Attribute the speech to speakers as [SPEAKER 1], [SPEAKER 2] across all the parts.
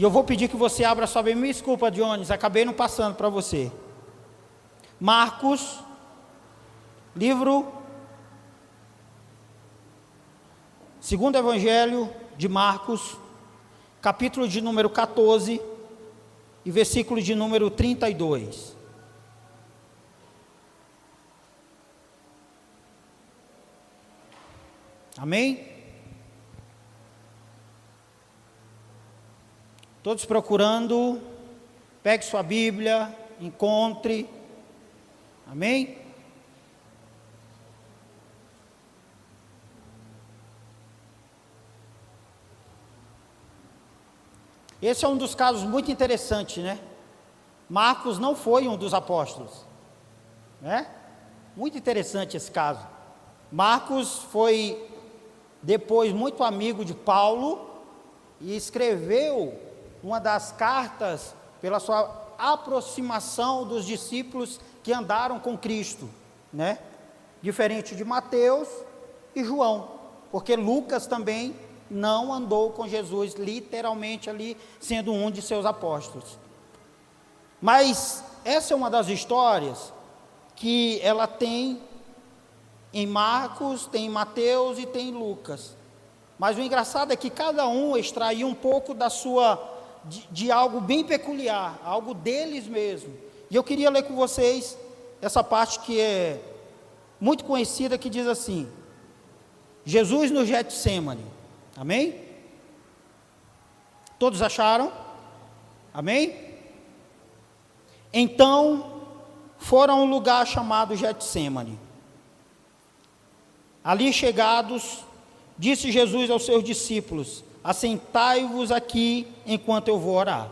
[SPEAKER 1] E eu vou pedir que você abra sua Bíblia. Me desculpa, Jones, acabei não passando para você. Marcos, segundo Evangelho de Marcos, capítulo de número 14 e versículo de número 32. Amém? Todos procurando, pegue sua Bíblia, encontre. Amém? Esse é um dos casos muito interessantes, né? Marcos não foi um dos apóstolos, né? Muito interessante esse caso. Marcos foi depois muito amigo de Paulo e escreveu uma das cartas pela sua aproximação dos discípulos que andaram com Cristo, né? Diferente de Mateus e João, porque Lucas também não andou com Jesus, literalmente ali, sendo um de seus apóstolos. Mas essa é uma das histórias que ela tem em Marcos, tem em Mateus e tem em Lucas. Mas o engraçado é que cada um extraiu um pouco da sua, de algo bem peculiar, algo deles mesmo. E eu queria ler com vocês essa parte que é muito conhecida, que diz assim: Jesus no Getsemane. Amém? Todos acharam? Amém? Então foram a um lugar chamado Getsemane. Ali chegados, disse Jesus aos seus discípulos: assentai-vos aqui enquanto eu vou orar.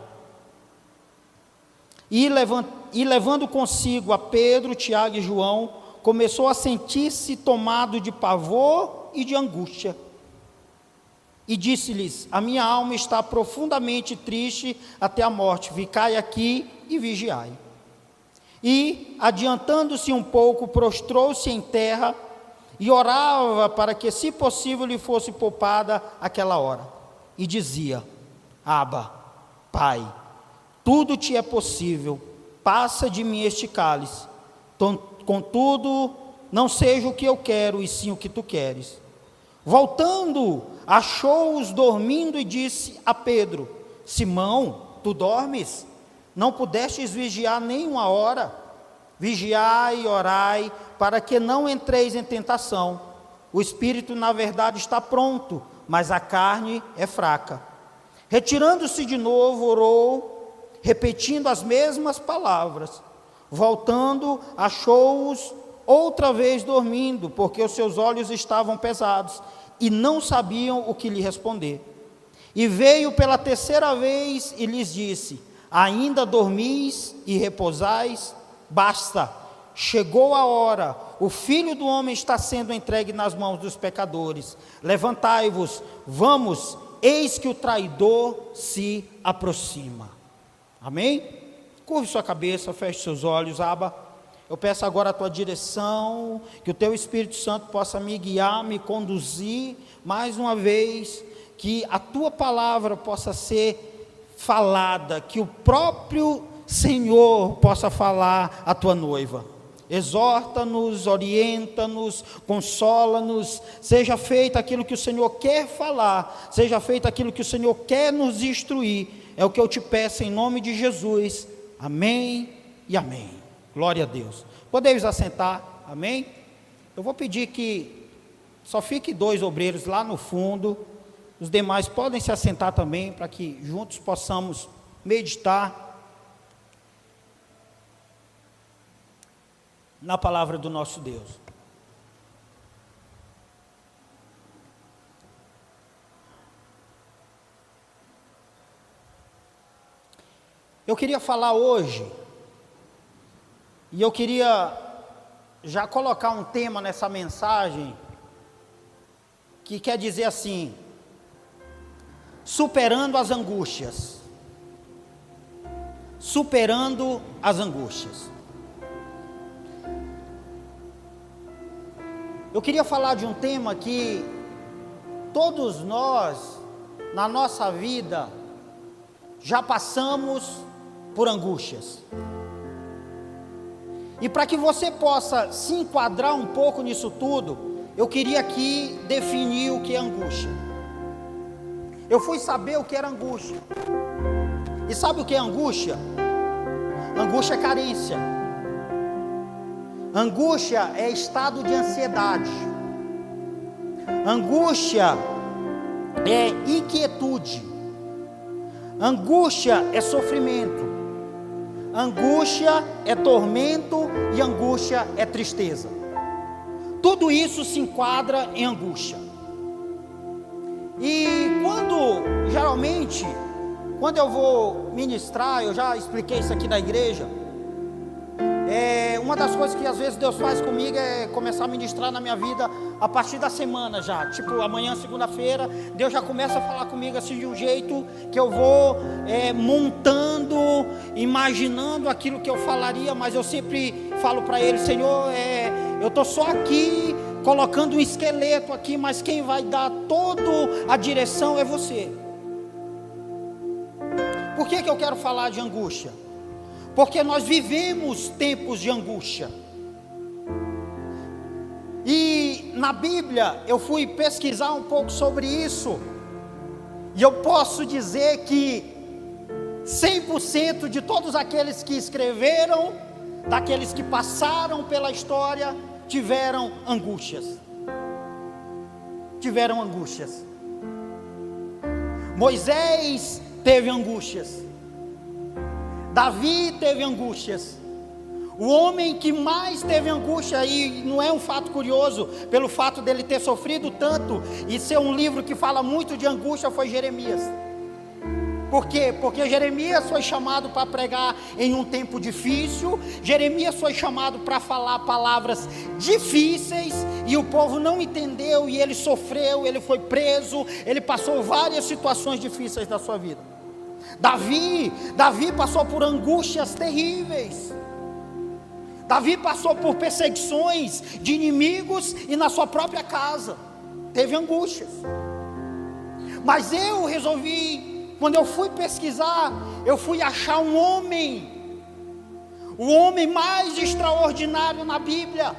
[SPEAKER 1] E levando consigo a Pedro, Tiago e João, começou a sentir-se tomado de pavor e de angústia. E disse-lhes: a minha alma está profundamente triste até a morte, ficai aqui e vigiai. E, adiantando-se um pouco, prostrou-se em terra e orava para que, se possível, lhe fosse poupada aquela hora. E dizia: Abba, Pai, tudo te é possível, passa de mim este cálice. Contudo, não seja o que eu quero, e sim o que tu queres. Voltando, achou-os dormindo e disse a Pedro: Simão, tu dormes? Não pudestes vigiar nem uma hora? Vigiai e orai, para que não entreis em tentação. O espírito, na verdade, está pronto, mas a carne é fraca. Retirando-se de novo, orou, repetindo as mesmas palavras. Voltando, achou-os outra vez dormindo, porque os seus olhos estavam pesados, e não sabiam o que lhe responder. E veio pela terceira vez e lhes disse: ainda dormis e repousais? Basta, chegou a hora, o Filho do Homem está sendo entregue nas mãos dos pecadores. Levantai-vos, vamos, eis que o traidor se aproxima. Amém? Curve sua cabeça, feche seus olhos. Abba, eu peço agora a tua direção, que o teu Espírito Santo possa me guiar, me conduzir, mais uma vez, que a tua palavra possa ser falada, que o próprio Senhor possa falar à tua noiva. Exorta-nos, orienta-nos, consola-nos, seja feito aquilo que o Senhor quer falar, seja feito aquilo que o Senhor quer nos instruir, é o que eu te peço em nome de Jesus, amém e amém. Glória a Deus. Podemos assentar, amém? Eu vou pedir que só fique 2 obreiros lá no fundo, os demais podem se assentar também, para que juntos possamos meditar na palavra do nosso Deus. Eu queria falar hoje, e eu queria já colocar um tema nessa mensagem, que quer dizer assim: superando as angústias. Superando as angústias. Eu queria falar de um tema que todos nós, na nossa vida, já passamos por angústias. E para que você possa se enquadrar um pouco nisso tudo, eu queria aqui definir o que é angústia. Eu fui saber o que era angústia. E sabe o que é angústia? Angústia é carência. Angústia é estado de ansiedade. Angústia é inquietude. Angústia é sofrimento. Angústia é tormento e angústia é tristeza. Tudo isso se enquadra em angústia. E geralmente, quando eu vou ministrar, eu já expliquei isso aqui na igreja, uma das coisas que às vezes Deus faz comigo é começar a ministrar na minha vida a partir da semana já, tipo amanhã, segunda-feira, Deus já começa a falar comigo assim de um jeito que eu vou montando, imaginando aquilo que eu falaria, mas eu sempre falo para Ele: Senhor, eu estou só aqui colocando um esqueleto aqui, mas quem vai dar toda a direção é você. Por que eu quero falar de angústia? Porque nós vivemos tempos de angústia. E na Bíblia eu fui pesquisar um pouco sobre isso, e eu posso dizer que 100% de todos aqueles que escreveram, daqueles que passaram pela história, tiveram angústias. Tiveram angústias. Moisés teve angústias. Davi teve angústias. O homem que mais teve angústia, e não é um fato curioso, pelo fato dele ter sofrido tanto, e ser um livro que fala muito de angústia, foi Jeremias. Por quê? Porque Jeremias foi chamado para pregar em um tempo difícil, Jeremias foi chamado para falar palavras difíceis, e o povo não entendeu, e ele sofreu, ele foi preso, ele passou várias situações difíceis da sua vida. Davi passou por angústias terríveis. Davi passou por perseguições de inimigos e na sua própria casa teve angústias. Mas eu resolvi, quando eu fui pesquisar, eu fui achar um homem, o homem mais extraordinário na Bíblia,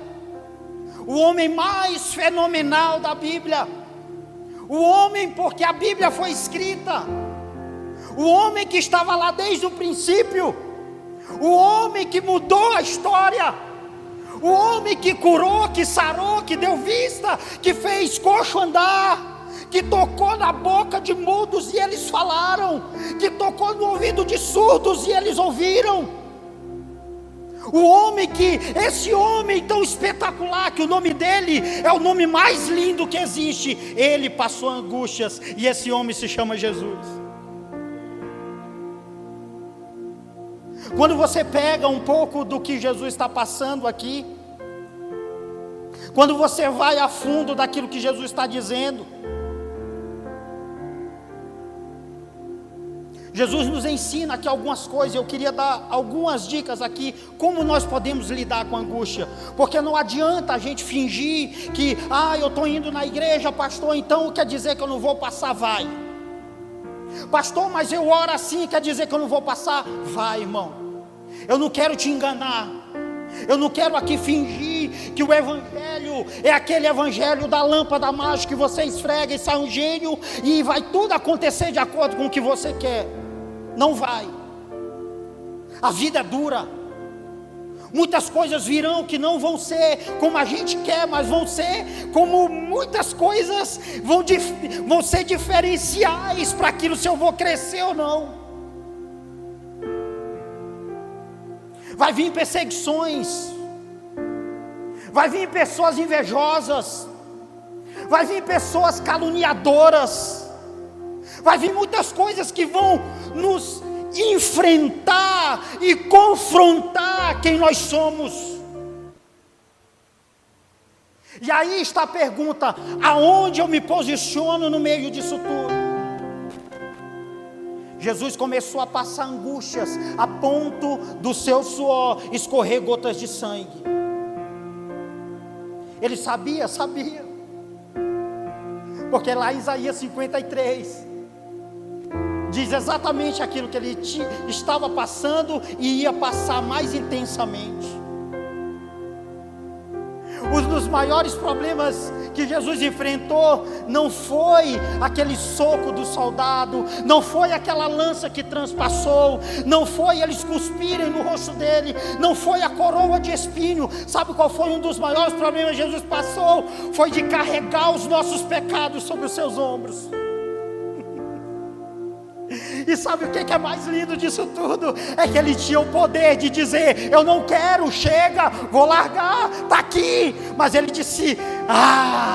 [SPEAKER 1] o homem mais fenomenal da Bíblia, o homem porque a Bíblia foi escrita, o homem que estava lá desde o princípio, o homem que mudou a história, o homem que curou, que sarou, que deu vista, que fez coxo andar, que tocou na boca de mudos e eles falaram, que tocou no ouvido de surdos e eles ouviram. Esse homem tão espetacular, que o nome dele é o nome mais lindo que existe, ele passou angústias, e esse homem se chama Jesus. Quando você pega um pouco do que Jesus está passando aqui, quando você vai a fundo daquilo que Jesus está dizendo, Jesus nos ensina aqui algumas coisas. Eu queria dar algumas dicas aqui, como nós podemos lidar com a angústia, porque não adianta a gente fingir que, eu estou indo na igreja, pastor, então quer dizer que eu não vou passar? Vai. Pastor, mas eu oro assim, quer dizer que eu não vou passar? Vai, irmão. Eu não quero te enganar, eu não quero aqui fingir que o evangelho é aquele evangelho da lâmpada mágica que você esfrega e sai um gênio e vai tudo acontecer de acordo com o que você quer. Não vai. A vida é dura. Muitas coisas virão que não vão ser como a gente quer, mas vão ser como muitas coisas vão ser diferenciais para aquilo se eu vou crescer ou não. Vai vir perseguições, vai vir pessoas invejosas, vai vir pessoas caluniadoras, vai vir muitas coisas que vão nos enfrentar e confrontar quem nós somos. E aí está a pergunta: aonde eu me posiciono no meio disso tudo? Jesus começou a passar angústias, a ponto do seu suor escorrer gotas de sangue. Ele sabia, porque lá em Isaías 53, diz exatamente aquilo que ele estava passando e ia passar mais intensamente. Um dos maiores problemas que Jesus enfrentou não foi aquele soco do soldado, não foi aquela lança que transpassou, não foi eles cuspirem no rosto dele, não foi a coroa de espinho. Sabe qual foi um dos maiores problemas que Jesus passou? Foi de carregar os nossos pecados sobre os seus ombros. E sabe o que é mais lindo disso tudo? É que ele tinha o poder de dizer: eu não quero, chega, vou largar, está aqui. Mas ele disse: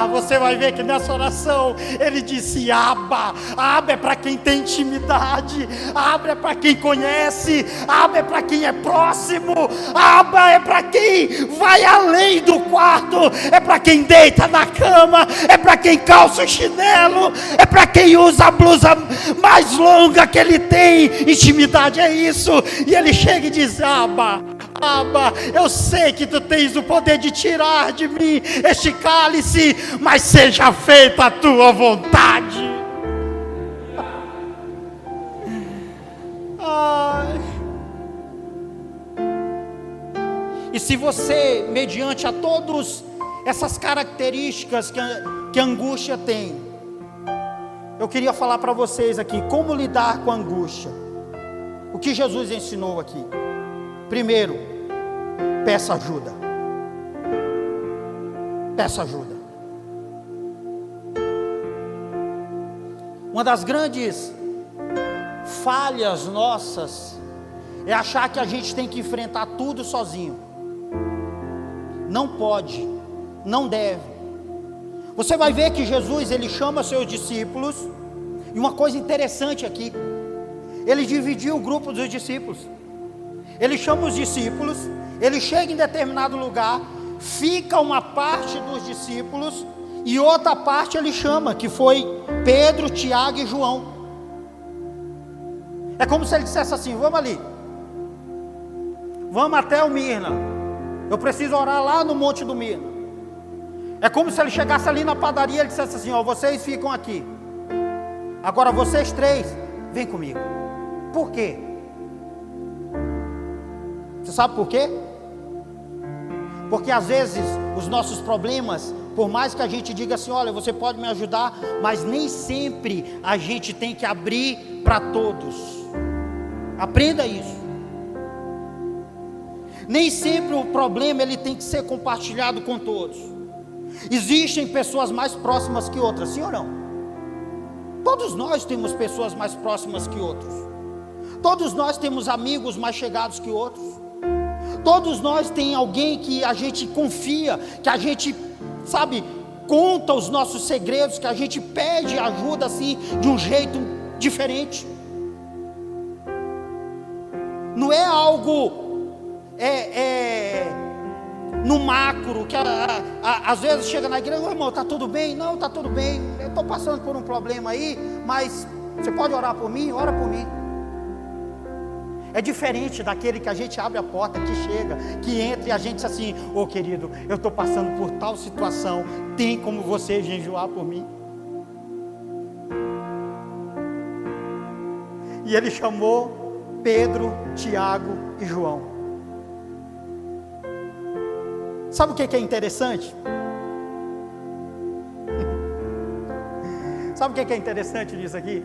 [SPEAKER 1] você vai ver que nessa oração ele disse Abba. Abba é para quem tem intimidade, Abba é para quem conhece, Abba é para quem é próximo, Abba é para quem vai além do quarto, é para quem deita na cama, é para quem calça o chinelo, é para quem usa a blusa mais longa que ele tem intimidade. É isso. E ele chega e diz: Abba, Abba, eu sei que tu tens o poder de tirar de mim este cálice, mas seja feita a tua vontade. Ai. E se você, mediante a todas essas características que a angústia tem, eu queria falar para vocês aqui como lidar com a angústia. O que Jesus ensinou aqui? Primeiro, peça ajuda. Peça ajuda. Uma das grandes falhas nossas é achar que a gente tem que enfrentar tudo sozinho. Não pode, não deve. Você vai ver que Jesus, ele chama seus discípulos, e uma coisa interessante aqui, ele dividiu o grupo dos discípulos. Ele chama os discípulos, ele chega em determinado lugar, fica uma parte dos discípulos, e outra parte ele chama, que foi Pedro, Tiago e João. É como se ele dissesse assim: vamos ali, vamos até o Mirna, eu preciso orar lá no Monte do Mirna. É como se ele chegasse ali na padaria e ele dissesse assim: vocês ficam aqui, agora vocês três, vem comigo. Por quê? Você sabe por quê? Porque às vezes os nossos problemas, por mais que a gente diga assim: olha, você pode me ajudar, mas nem sempre a gente tem que abrir para todos. Aprenda isso. Nem sempre o problema ele tem que ser compartilhado com todos. Existem pessoas mais próximas que outras, sim ou não? Todos nós temos pessoas mais próximas que outros. Todos nós temos amigos mais chegados que outros. Todos nós tem alguém que a gente confia, que a gente, sabe, conta os nossos segredos, que a gente pede ajuda assim, de um jeito diferente. Não é algo no macro, que às vezes chega na igreja: irmão, está tudo bem? Não, está tudo bem, eu estou passando por um problema aí, mas você pode orar por mim? Ora por mim. É diferente daquele que a gente abre a porta, que chega, que entra e a gente diz assim: querido, eu estou passando por tal situação, tem como você jejuar por mim? E ele chamou Pedro, Tiago e João. Sabe o que é interessante? Sabe o que é interessante nisso aqui?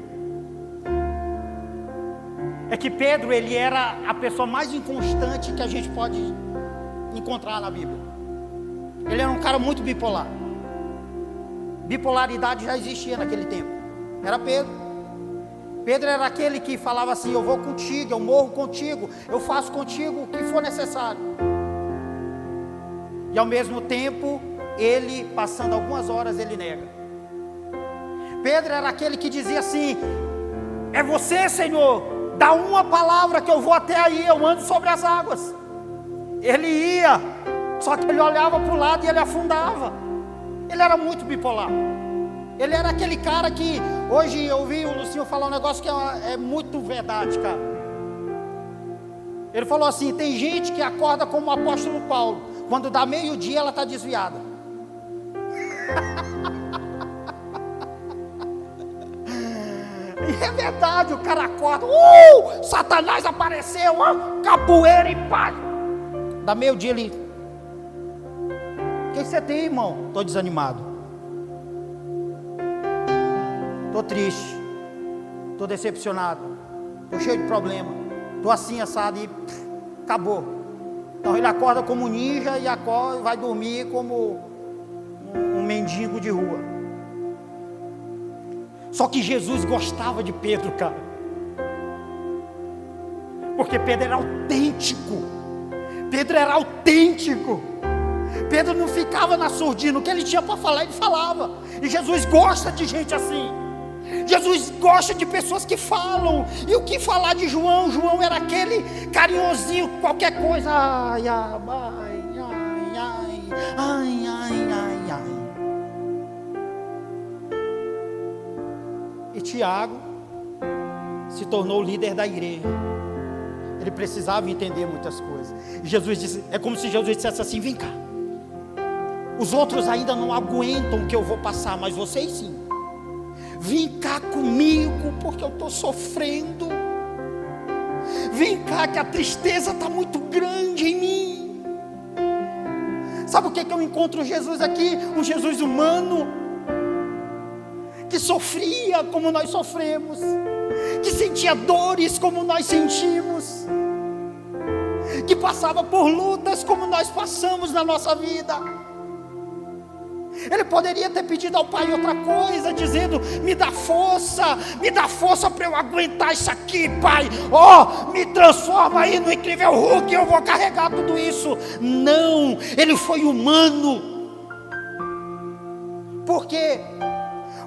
[SPEAKER 1] É que Pedro, ele era a pessoa mais inconstante que a gente pode encontrar na Bíblia. Ele era um cara muito bipolar. Bipolaridade já existia naquele tempo. Era Pedro. Pedro era aquele que falava assim: eu vou contigo, eu morro contigo, eu faço contigo o que for necessário. E ao mesmo tempo, ele, passando algumas horas, ele nega. Pedro era aquele que dizia assim: é você, Senhor, dá uma palavra que eu vou até aí, eu ando sobre as águas. Ele ia, só que ele olhava para o lado e ele afundava. Ele era muito bipolar. Ele era aquele cara que, hoje eu ouvi o Lucinho falar um negócio que é muito verdade, cara. Ele falou assim: tem gente que acorda como o apóstolo Paulo, quando dá meio-dia ela está desviada. É verdade, o cara acorda, Satanás apareceu, capoeira e pá. Da meio-dia ele: o que você tem, irmão? Estou desanimado, estou triste, estou decepcionado, estou cheio de problema, estou assim, assado, e acabou. Então ele acorda como ninja e acorda, vai dormir como um mendigo de rua. Só que Jesus gostava de Pedro, cara, porque Pedro era autêntico. Pedro não ficava na surdina, o que ele tinha para falar, ele falava. E Jesus gosta de gente assim. Jesus gosta de pessoas que falam. E o que falar de João? João era aquele carinhosinho, qualquer coisa. Ai, ai, ai, ai, ai, ai, ai. E Tiago se tornou o líder da igreja. Ele precisava entender muitas coisas. E Jesus disse, é como se Jesus dissesse assim: vem cá, os outros ainda não aguentam o que eu vou passar, mas vocês sim. Vem cá comigo, porque eu estou sofrendo. Vem cá, que a tristeza está muito grande em mim. Sabe o que eu encontro Jesus aqui? Um Jesus humano, que sofria como nós sofremos, que sentia dores como nós sentimos, que passava por lutas como nós passamos na nossa vida. Ele poderia ter pedido ao Pai outra coisa, dizendo: me dá força para eu aguentar isso aqui, Pai. Me transforma aí no incrível Hulk, eu vou carregar tudo isso. Não, ele foi humano. Por quê?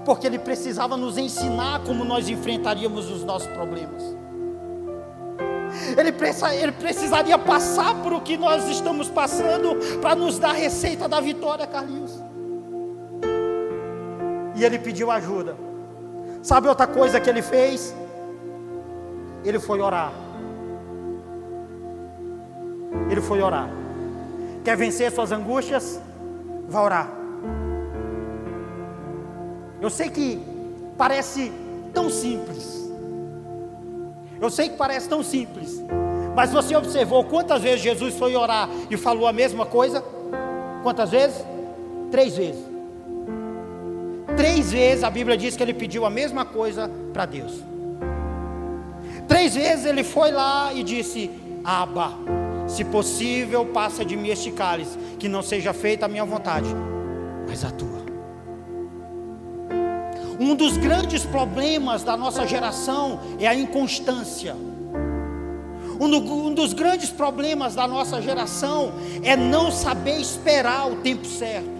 [SPEAKER 1] Porque ele precisava nos ensinar como nós enfrentaríamos os nossos problemas. Ele precisaria passar por o que nós estamos passando para nos dar a receita da vitória, Carlinhos. E ele pediu ajuda. Sabe outra coisa que ele fez? Ele foi orar. Ele foi orar. Quer vencer suas angústias? Vá orar. Eu sei que parece tão simples. Mas você observou quantas vezes Jesus foi orar e falou a mesma coisa? Quantas vezes? 3 vezes. 3 vezes a Bíblia diz que ele pediu a mesma coisa para Deus. 3 vezes ele foi lá e disse: Abba, se possível, passa de mim este cálice, que não seja feita a minha vontade, mas a tua. Um dos grandes problemas da nossa geração é a inconstância. Um dos grandes problemas da nossa geração é não saber esperar o tempo certo.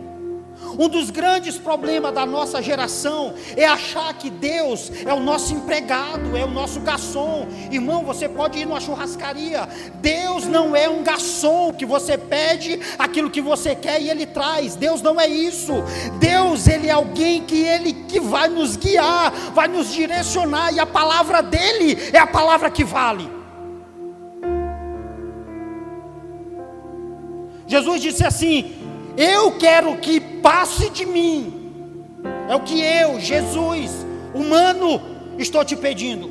[SPEAKER 1] Um dos grandes problemas da nossa geração é achar que Deus é o nosso empregado, é o nosso garçom. Irmão, você pode ir numa churrascaria. Deus não é um garçom que você pede aquilo que você quer e Ele traz. Deus não é isso. Deus, Ele é alguém que vai nos guiar, vai nos direcionar, e a palavra dEle é a palavra que vale. Jesus disse assim: eu quero que passe de mim. É o que eu, Jesus, humano, estou te pedindo.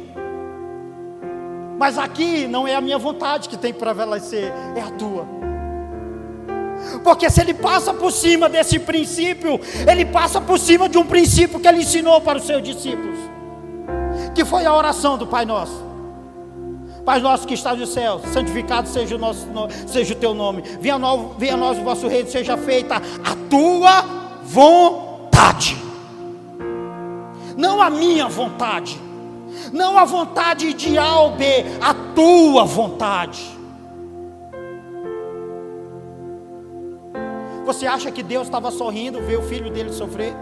[SPEAKER 1] Mas aqui não é a minha vontade que tem para prevalecer, é a tua. Porque se ele passa por cima desse princípio, ele passa por cima de um princípio que ele ensinou para os seus discípulos, que foi a oração do Pai Nosso. Pai nosso que estás no céu, santificado seja o teu nome. Venha a nós o vosso reino, seja feita a tua vontade. Não a minha vontade, não a vontade de Albe, a tua vontade. Você acha que Deus estava sorrindo ver o filho dele sofrer?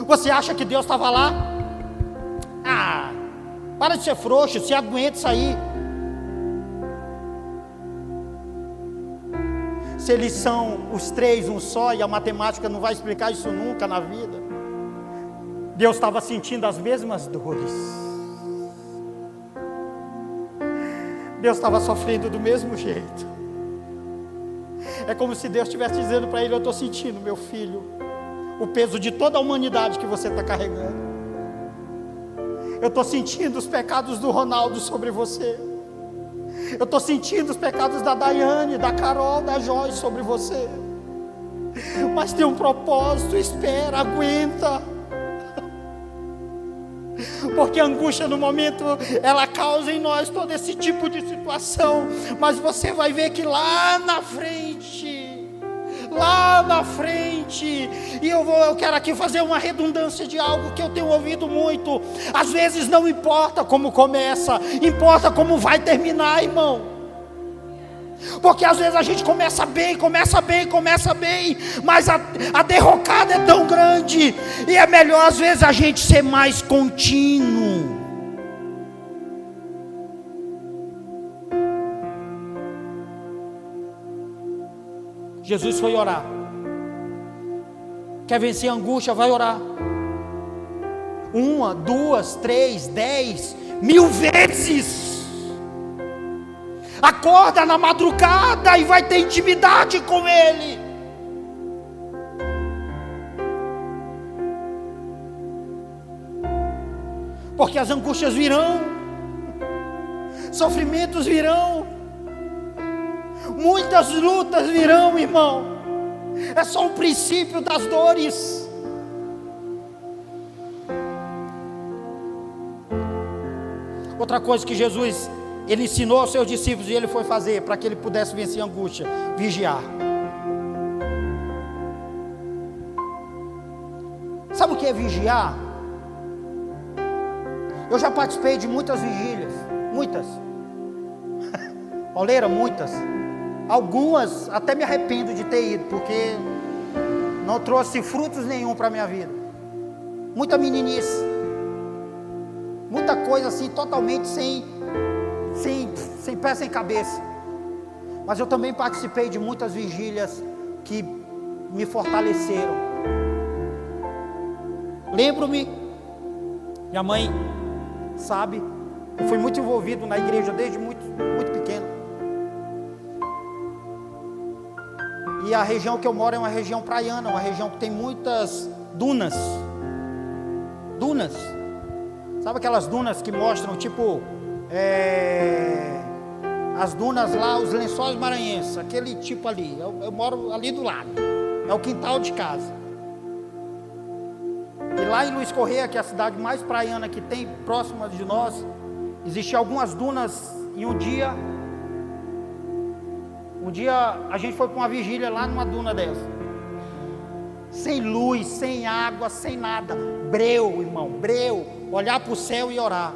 [SPEAKER 1] Você acha que Deus estava lá? Para de ser frouxo, se aguenta isso aí. Se eles são os 3 um só, e a matemática não vai explicar isso nunca na vida. Deus estava sentindo as mesmas dores. Deus estava sofrendo do mesmo jeito. É como se Deus estivesse dizendo para ele: eu estou sentindo, meu filho, o peso de toda a humanidade que você está carregando. Eu estou sentindo os pecados do Ronaldo sobre você. Eu estou sentindo os pecados da Daiane, da Carol, da Joyce sobre você. Mas tem um propósito, espera, aguenta. Porque a angústia no momento, ela causa em nós todo esse tipo de situação. Mas você vai ver que lá na frente, e eu quero aqui fazer uma redundância de algo que eu tenho ouvido muito. Às vezes não importa como começa, importa como vai terminar, irmão. Porque às vezes a gente começa bem, mas a derrocada é tão grande, e é melhor às vezes a gente ser mais contínuo. Jesus foi orar. Quer vencer a angústia? Vai orar. 1, 2, 3, 10, 1000 vezes. Acorda na madrugada e vai ter intimidade com Ele. Porque as angústias virão, sofrimentos virão, muitas lutas virão, irmão. É só o princípio das dores. Outra coisa que Jesus, Ele ensinou aos seus discípulos, e Ele foi fazer para que Ele pudesse vencer a angústia: vigiar. Sabe o que é vigiar? Eu já participei de muitas vigílias, muitas. Pauleira, muitas. Algumas até me arrependo de ter ido, porque não trouxe frutos nenhum para a minha vida. Muita meninice, muita coisa assim, totalmente sem pé, sem cabeça. Mas eu também participei de muitas vigílias que me fortaleceram. Lembro-me, minha mãe sabe, eu fui muito envolvido na igreja desde muito pequeno. E a região que eu moro é uma região praiana, uma região que tem muitas dunas. Dunas. Sabe aquelas dunas que mostram, tipo, as dunas lá, os Lençóis Maranhenses, aquele tipo ali. Eu moro ali do lado, é o quintal de casa. E lá em Luiz Correia, que é a cidade mais praiana que tem, próxima de nós, existiam algumas dunas. E um dia a gente foi para uma vigília lá numa duna dessa, sem luz, sem água, sem nada, breu, irmão, breu, olhar para o céu e orar.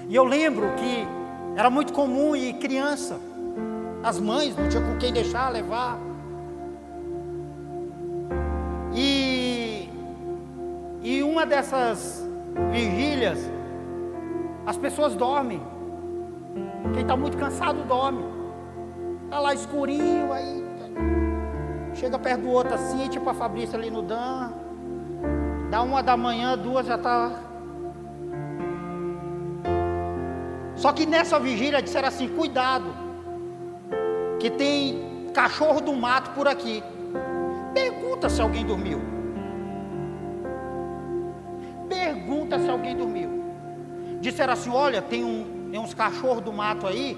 [SPEAKER 1] E eu lembro que era muito comum ir criança, as mães não tinham com quem deixar, levar. E uma dessas vigílias, as pessoas dormem. Quem está muito cansado dorme. Está lá escurinho, aí chega perto do outro assim, tipo a Fabrícia ali no Dan. Dá 1 da manhã, 2 já está. Só que nessa vigília disseram assim: cuidado, que tem cachorro do mato por aqui. Pergunta se alguém dormiu. Pergunta se alguém dormiu. Disseram assim: olha, tem uns cachorros do mato aí,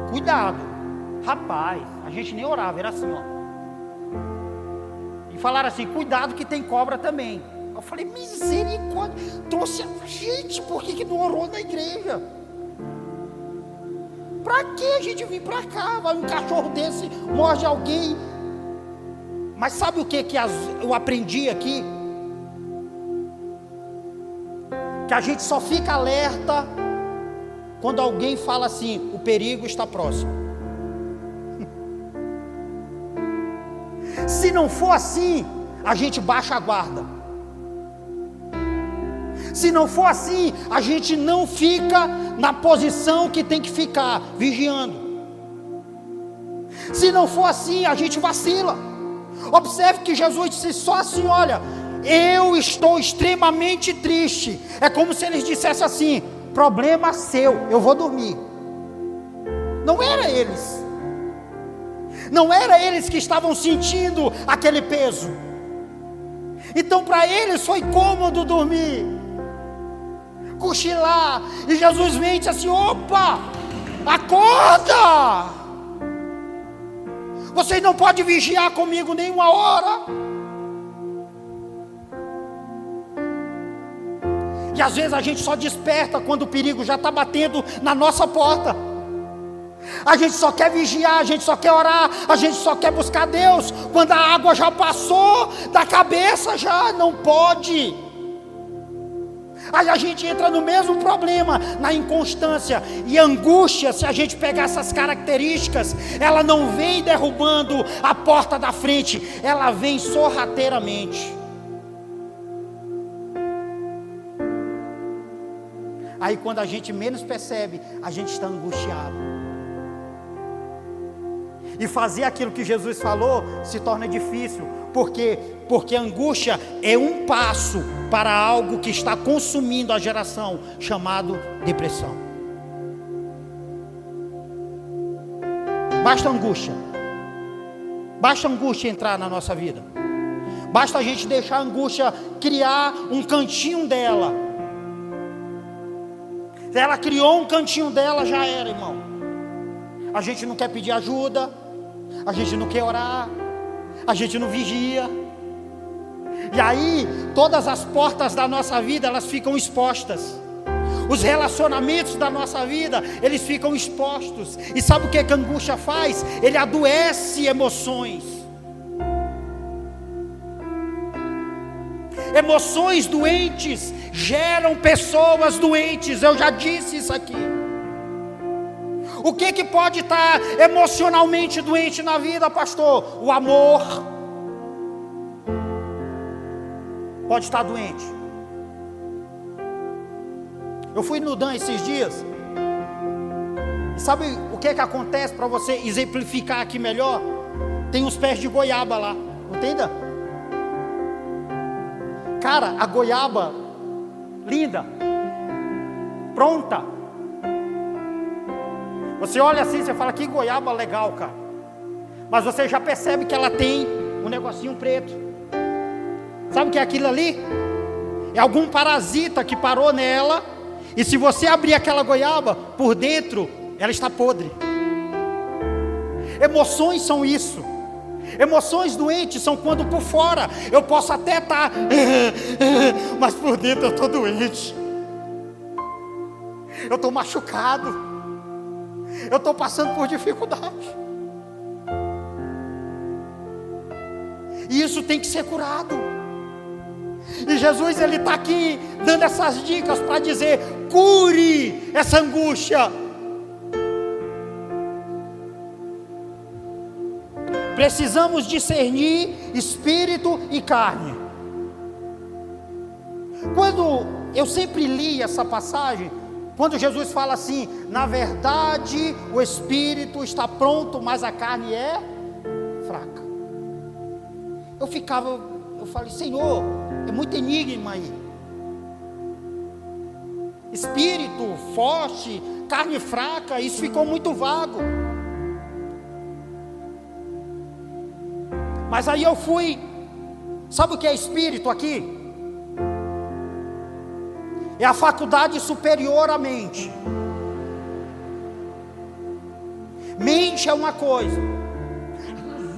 [SPEAKER 1] cuidado. Rapaz, a gente nem orava, era assim, ó. E falaram assim: cuidado que tem cobra também. Eu falei: misericórdia, trouxe a gente, por que não orou na igreja? Pra que a gente vir pra cá? Vai um cachorro desse, morde alguém. Mas sabe o que eu aprendi aqui? Que a gente só fica alerta quando alguém fala assim: o perigo está próximo. Se não for assim, a gente baixa a guarda. Se não for assim, a gente não fica na posição que tem que ficar, vigiando. Se não for assim, a gente vacila. Observe que Jesus disse só assim: olha, eu estou extremamente triste. É como se eles dissessem assim: problema seu, eu vou dormir. Não era eles. Não era eles que estavam sentindo aquele peso. Então para eles foi cômodo dormir, cochilar. E Jesus vem e diz assim: opa, acorda! Vocês não podem vigiar comigo nem uma hora. E às vezes a gente só desperta quando o perigo já está batendo na nossa porta. A gente só quer vigiar, a gente só quer orar, a gente só quer buscar Deus quando a água já passou da cabeça, já não pode. Aí a gente entra no mesmo problema, na inconstância. E angústia, se a gente pegar essas características, ela não vem derrubando a porta da frente, ela vem sorrateiramente. Aí quando a gente menos percebe, a gente está angustiado. E fazer aquilo que Jesus falou se torna difícil. Por quê? Porque a angústia é um passo para algo que está consumindo a geração, chamado depressão. Basta angústia. Basta a angústia entrar na nossa vida. Basta a gente deixar a angústia criar um cantinho dela. Se ela criou um cantinho dela, já era, irmão. A gente não quer pedir ajuda, a gente não quer orar, a gente não vigia. E aí, todas as portas da nossa vida, elas ficam expostas. Os relacionamentos da nossa vida, eles ficam expostos. E sabe o que a angústia faz? Ele adoece emoções. Emoções doentes geram pessoas doentes. Eu já disse isso aqui. O que pode estar emocionalmente doente na vida, pastor? O amor pode estar doente. Eu fui no Dan esses dias. Sabe o que acontece, para você exemplificar aqui melhor? Tem uns pés de goiaba lá, entenda? Cara, a goiaba linda, pronta. Você olha assim, você fala: que goiaba legal, cara. Mas você já percebe que ela tem um negocinho preto. Sabe o que é aquilo ali? É algum parasita que parou nela. E se você abrir aquela goiaba, por dentro, ela está podre. Emoções são isso. Emoções doentes são quando por fora eu posso até estar, mas por dentro eu estou doente. Eu estou machucado. Eu estou passando por dificuldade. E isso tem que ser curado. E Jesus, ele está aqui dando essas dicas para dizer: cure essa angústia. Precisamos discernir espírito e carne. Quando eu sempre li essa passagem, quando Jesus fala assim: na verdade o espírito está pronto, mas a carne é fraca. Eu falei: Senhor, é muito enigma aí. Espírito forte, carne fraca, isso ficou muito vago. Mas aí eu fui, sabe o que é espírito aqui? É a faculdade superior à mente. Mente é uma coisa,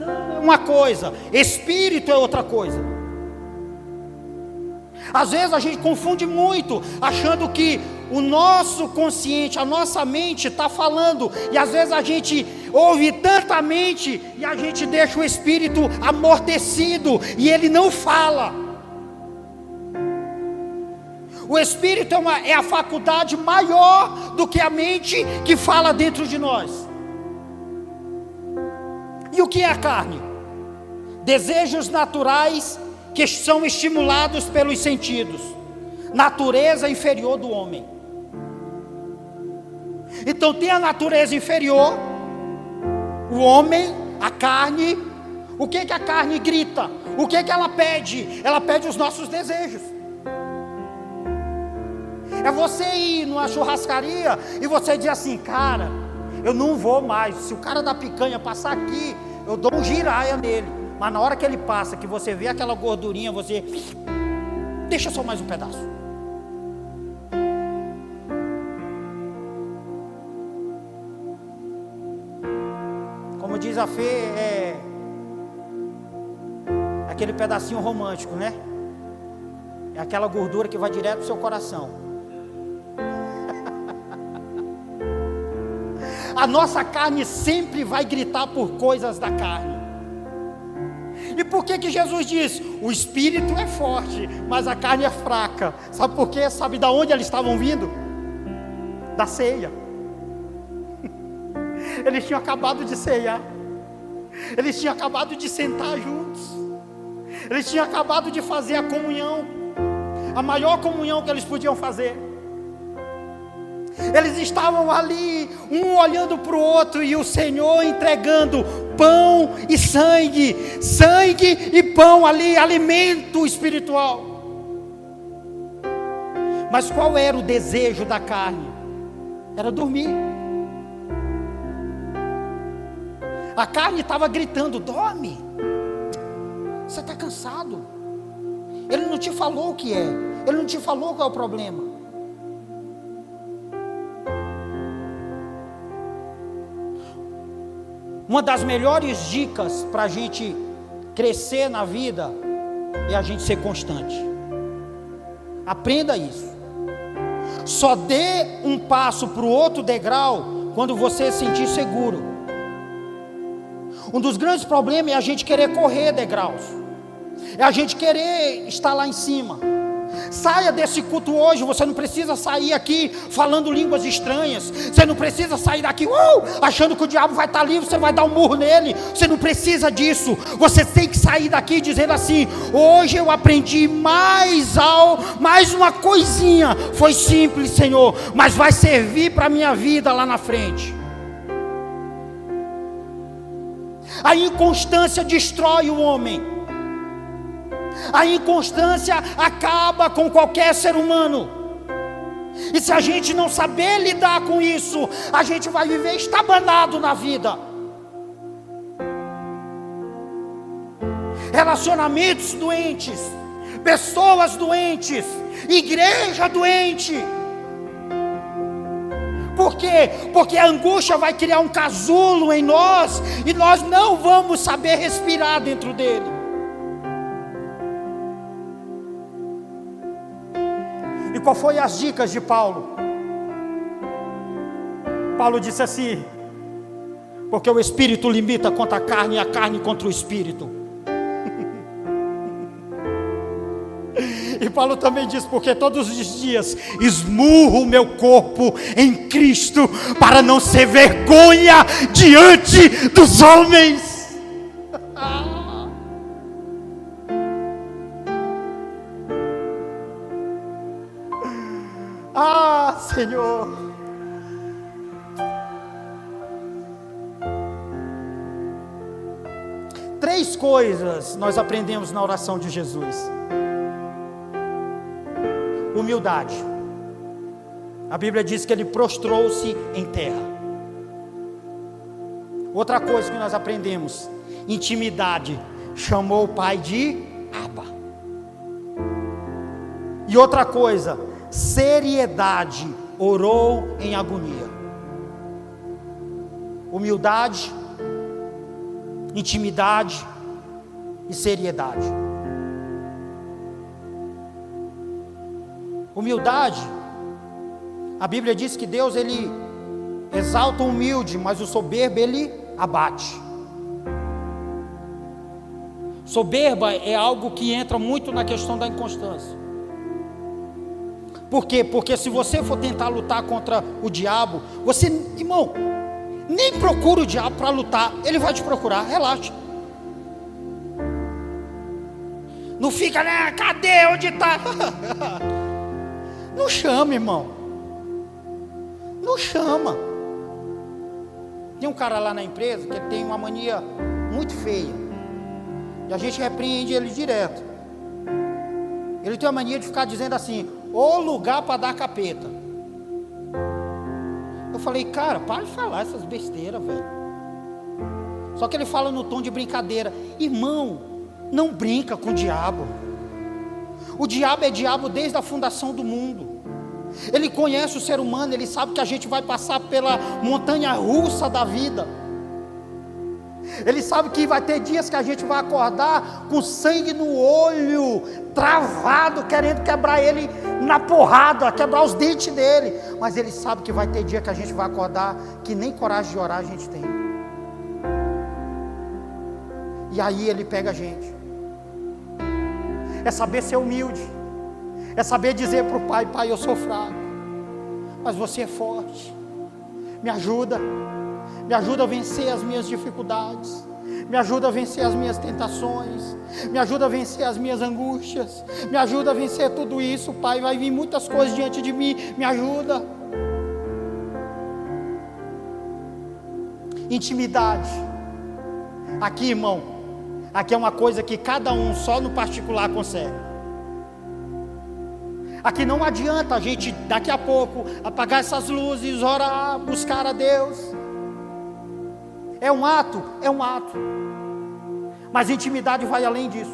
[SPEAKER 1] razão é uma coisa, espírito é outra coisa. Às vezes a gente confunde muito, achando que o nosso consciente, a nossa mente está falando, e às vezes a gente ouve tanta mente e a gente deixa o espírito amortecido e ele não fala. O espírito é a faculdade maior do que a mente que fala dentro de nós. E o que é a carne? Desejos naturais que são estimulados pelos sentidos, natureza inferior do homem. Então tem a natureza inferior, o homem, a carne. O que a carne grita? O que ela pede? Ela pede os nossos desejos. É você ir numa churrascaria e você dizer assim: cara, eu não vou mais, se o cara da picanha passar aqui, eu dou um giraia nele. Mas na hora que ele passa, que você vê aquela gordurinha, você deixa só mais um pedaço. Como diz a Fê, é aquele pedacinho romântico, né? É aquela gordura que vai direto pro seu coração. A nossa carne sempre vai gritar por coisas da carne. E por que Jesus diz? O espírito é forte, mas a carne é fraca. Sabe por quê? Sabe de onde eles estavam vindo? Da ceia. Eles tinham acabado de ceiar. Eles tinham acabado de sentar juntos. Eles tinham acabado de fazer a comunhão, a maior comunhão que eles podiam fazer. Eles estavam ali, um olhando para o outro, e o Senhor entregando pão e sangue, sangue e pão ali, alimento espiritual. Mas qual era o desejo da carne? Era dormir. A carne estava gritando: dorme, você está cansado. Ele não te falou o que é, ele não te falou qual é o problema. Uma das melhores dicas para a gente crescer na vida é a gente ser constante. Aprenda isso. Só dê um passo para o outro degrau quando você se sentir seguro. Um dos grandes problemas é a gente querer correr degraus, é a gente querer estar lá em cima. Saia desse culto hoje. Você não precisa sair aqui falando línguas estranhas. Você não precisa sair daqui achando que o diabo vai estar ali, você vai dar um murro nele. Você não precisa disso. Você tem que sair daqui dizendo assim: hoje eu aprendi mais uma coisinha. Foi simples, Senhor, mas vai servir para a minha vida lá na frente. A inconstância destrói o homem. A inconstância acaba com qualquer ser humano. E se a gente não saber lidar com isso, a gente vai viver estabanado na vida. Relacionamentos doentes, pessoas doentes, igreja doente. Por quê? Porque a angústia vai criar um casulo em nós, e nós não vamos saber respirar dentro dele. E qual foi as dicas de Paulo? Paulo disse assim: porque o espírito limita contra a carne, e a carne contra o espírito. E Paulo também diz: porque todos os dias esmurro o meu corpo em Cristo, para não ser vergonha diante dos homens. Senhor, três coisas nós aprendemos na oração de Jesus. Humildade. A Bíblia diz que ele prostrou-se em terra. Outra coisa que nós aprendemos: intimidade. Chamou o Pai de Abba. E outra coisa: seriedade. Orou em agonia. Humildade, intimidade e seriedade. Humildade. A Bíblia diz que Deus, ele exalta o humilde, mas o soberbo ele abate. Soberba é algo que entra muito na questão da inconstância. Por quê? Porque se você for tentar lutar contra o diabo, você, irmão, nem procura o diabo para lutar, ele vai te procurar, relaxa. Não fica, né? Cadê? Onde está? Não chama, irmão. Não chama. Tem um cara lá na empresa que tem uma mania muito feia, e a gente repreende ele direto. Ele tem a mania de ficar dizendo assim: o lugar para dar capeta. Eu falei: cara, para de falar essas besteiras, velho. Só que ele fala no tom de brincadeira. Irmão, não brinca com o diabo. O diabo é diabo desde a fundação do mundo. Ele conhece o ser humano, ele sabe que a gente vai passar pela montanha russa da vida. Ele sabe que vai ter dias que a gente vai acordar com sangue no olho, travado, querendo quebrar ele na porrada, quebrar os dentes dele. Mas ele sabe que vai ter dia que a gente vai acordar que nem coragem de orar a gente tem. E aí ele pega a gente. É saber ser humilde. É saber dizer para o pai: pai, eu sou fraco, mas você é forte. Me ajuda. Me ajuda a vencer as minhas dificuldades. Me ajuda a vencer as minhas tentações. Me ajuda a vencer as minhas angústias. Me ajuda a vencer tudo isso, pai. Vai vir muitas coisas diante de mim. Me ajuda. Intimidade. Aqui, irmão, aqui é uma coisa que cada um só no particular consegue. Aqui não adianta a gente daqui a pouco apagar essas luzes, orar, buscar a Deus. É um ato, mas intimidade vai além disso.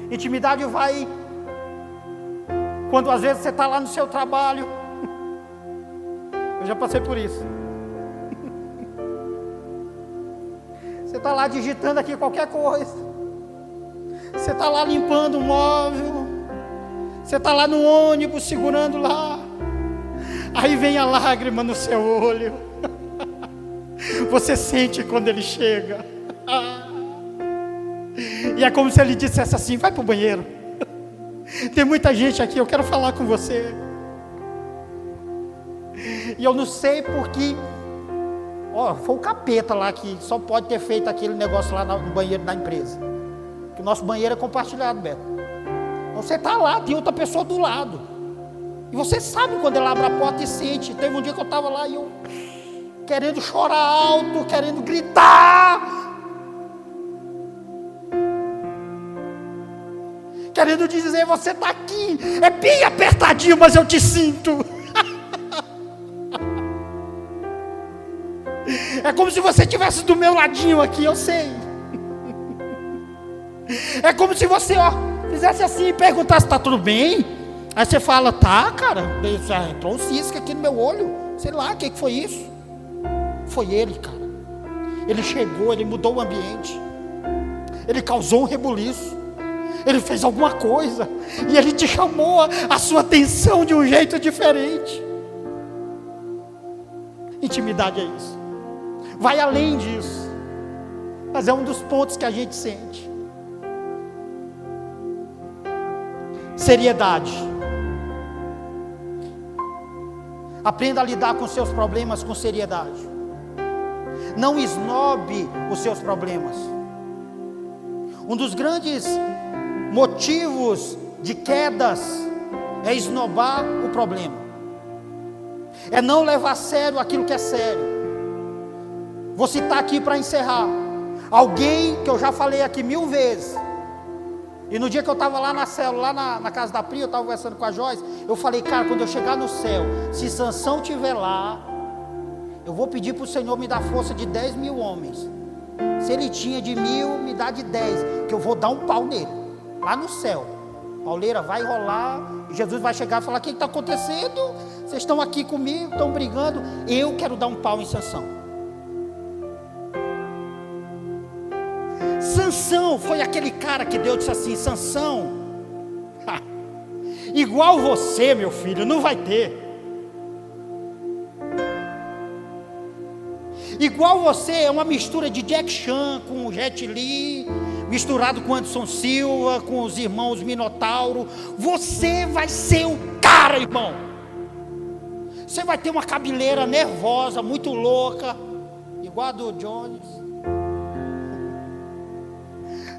[SPEAKER 1] Intimidade vai quando às vezes você está lá no seu trabalho. Eu já passei por isso. Você está lá digitando aqui qualquer coisa. Você está lá limpando um móvel. Você está lá no ônibus segurando lá. Aí vem a lágrima no seu olho. Você sente quando ele chega. E é como se ele dissesse assim: vai para o banheiro. Tem muita gente aqui, eu quero falar com você. E eu não sei porque foi o capeta lá que só pode ter feito aquele negócio lá no banheiro da empresa. Que o nosso banheiro é compartilhado, Beto. Então você está lá, tem outra pessoa do lado. E você sabe quando ele abre a porta e sente. Teve um dia que eu estava lá e eu querendo chorar alto, querendo gritar, querendo dizer: você está aqui, é bem apertadinho, mas eu te sinto. É como se você estivesse do meu ladinho aqui, eu sei. É como se você fizesse assim e perguntasse: está tudo bem? Aí você fala: tá, cara, entrou um cisco aqui no meu olho, sei lá, o que foi isso? Foi ele, cara. Ele chegou, ele mudou o ambiente. Ele causou um rebuliço. Ele fez alguma coisa. E ele te chamou a sua atenção de um jeito diferente. Intimidade é isso. Vai além disso. Mas é um dos pontos que a gente sente. Seriedade. Aprenda a lidar com seus problemas com seriedade. Não esnobe os seus problemas. Um dos grandes motivos de quedas é esnobar o problema. É não levar a sério aquilo que é sério. Vou citar aqui para encerrar. Alguém que eu já falei aqui 1000 vezes. E no dia que eu estava lá na célula, lá na casa da Pri, eu estava conversando com a Joyce. Eu falei: cara, quando eu chegar no céu, se Sansão estiver lá, eu vou pedir para o Senhor me dar força de 10.000 homens. Se ele tinha de 1.000, me dá de 10, que eu vou dar um pau nele, lá no céu. Pauleira, vai rolar, e Jesus vai chegar e falar: o que está acontecendo? Vocês estão aqui comigo, estão brigando. Eu quero dar um pau em Sansão. Sansão foi aquele cara que Deus disse assim: Sansão, igual você, meu filho, não vai ter. Igual você é uma mistura de Jack Chan com Jet Li, misturado com Anderson Silva, com os irmãos Minotauro. Você vai ser o cara, irmão. Você vai ter uma cabeleira nervosa, muito louca, igual a do Jones.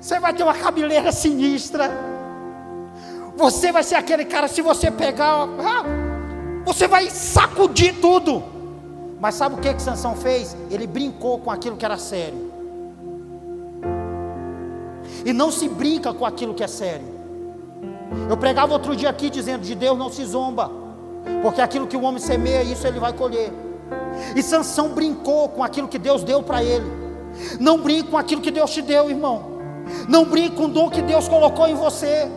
[SPEAKER 1] Você vai ter uma cabeleira sinistra. Você vai ser aquele cara, se você pegar, você vai sacudir tudo. Mas sabe o que Sansão fez? Ele brincou com aquilo que era sério. E não se brinca com aquilo que é sério. Eu pregava outro dia aqui dizendo: de Deus não se zomba, porque aquilo que o homem semeia, isso ele vai colher. E Sansão brincou com aquilo que Deus deu para ele. Não brinque com aquilo que Deus te deu, irmão. Não brinque com o dom que Deus colocou em você.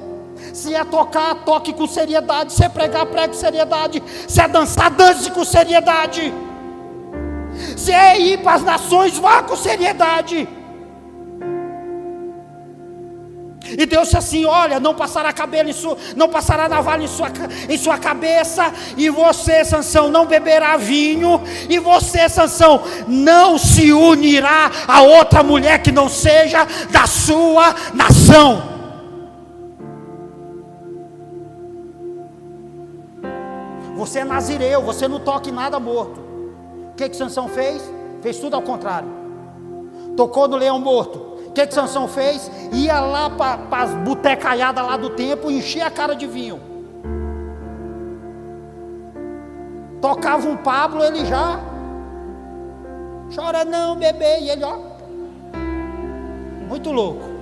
[SPEAKER 1] Se é tocar, toque com seriedade. Se é pregar, pregue com seriedade. Se é dançar, dance com seriedade. Se é ir para as nações, vá com seriedade. E Deus disse assim: olha, não passará cabelo não passará navalha em sua cabeça, e você, Sansão, não beberá vinho, e você, Sansão, não se unirá a outra mulher que não seja da sua nação. Você é nazireu, você não toca em nada morto. O que Sansão fez? Fez tudo ao contrário. Tocou no leão morto. O que Sansão fez? Ia lá para as botecaiadas lá do templo e enchia a cara de vinho. Tocava um Pablo, ele já chora não, bebê, e ele, ó, muito louco.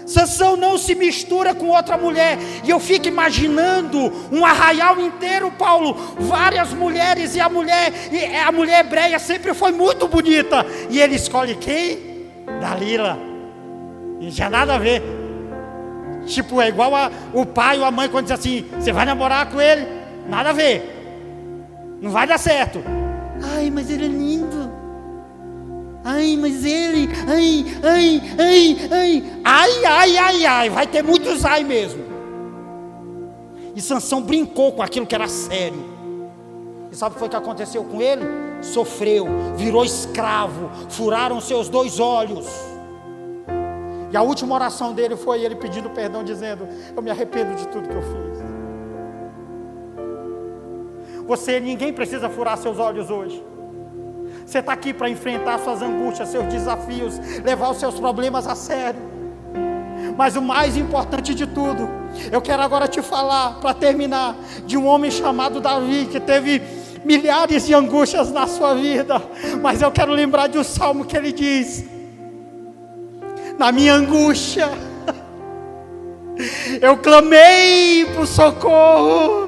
[SPEAKER 1] Sansão não se mistura com outra mulher. E eu fico imaginando um arraial inteiro, Paulo, várias mulheres, e a mulher hebreia sempre foi muito bonita, e ele escolhe quem? Dalila. E não tinha nada a ver. Tipo, é igual o pai ou a mãe quando diz assim: você vai namorar com ele? Nada a ver, não vai dar certo. Ai, mas ele é lindo. Ai, mas ele, ai, vai ter muitos ai mesmo. E Sansão brincou com aquilo que era sério. E sabe o que foi que aconteceu com ele? Sofreu, virou escravo, furaram seus 2 olhos. E a última oração dele foi ele pedindo perdão, dizendo: eu me arrependo de tudo que eu fiz. Ninguém precisa furar seus olhos hoje. Você está aqui para enfrentar suas angústias, seus desafios, levar os seus problemas a sério. Mas o mais importante de tudo, eu quero agora te falar, para terminar, de um homem chamado Davi, que teve milhares de angústias na sua vida. Mas eu quero lembrar de um salmo que ele diz: na minha angústia, eu clamei por socorro,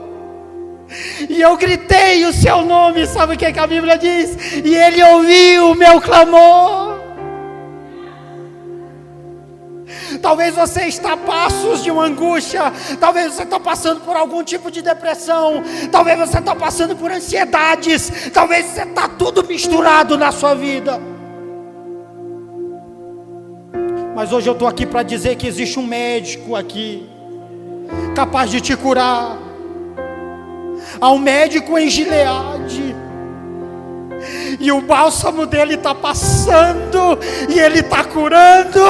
[SPEAKER 1] e eu gritei o seu nome. Sabe o que a Bíblia diz? E ele ouviu o meu clamor. Talvez você está a passos de uma angústia. Talvez você está passando por algum tipo de depressão. Talvez você está passando por ansiedades. Talvez você está tudo misturado na sua vida. Mas hoje eu estou aqui para dizer que existe um médico aqui, capaz de te curar. Há um médico em Gileade, e o bálsamo dele está passando, e ele está curando,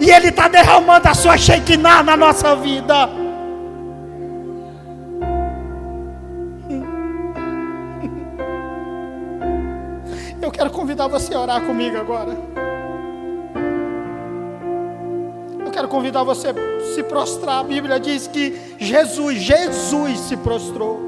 [SPEAKER 1] e ele está derramando a sua Shekinah na nossa vida. Eu quero convidar você a orar comigo agora. Eu quero convidar você a se prostrar. A Bíblia diz que Jesus se prostrou.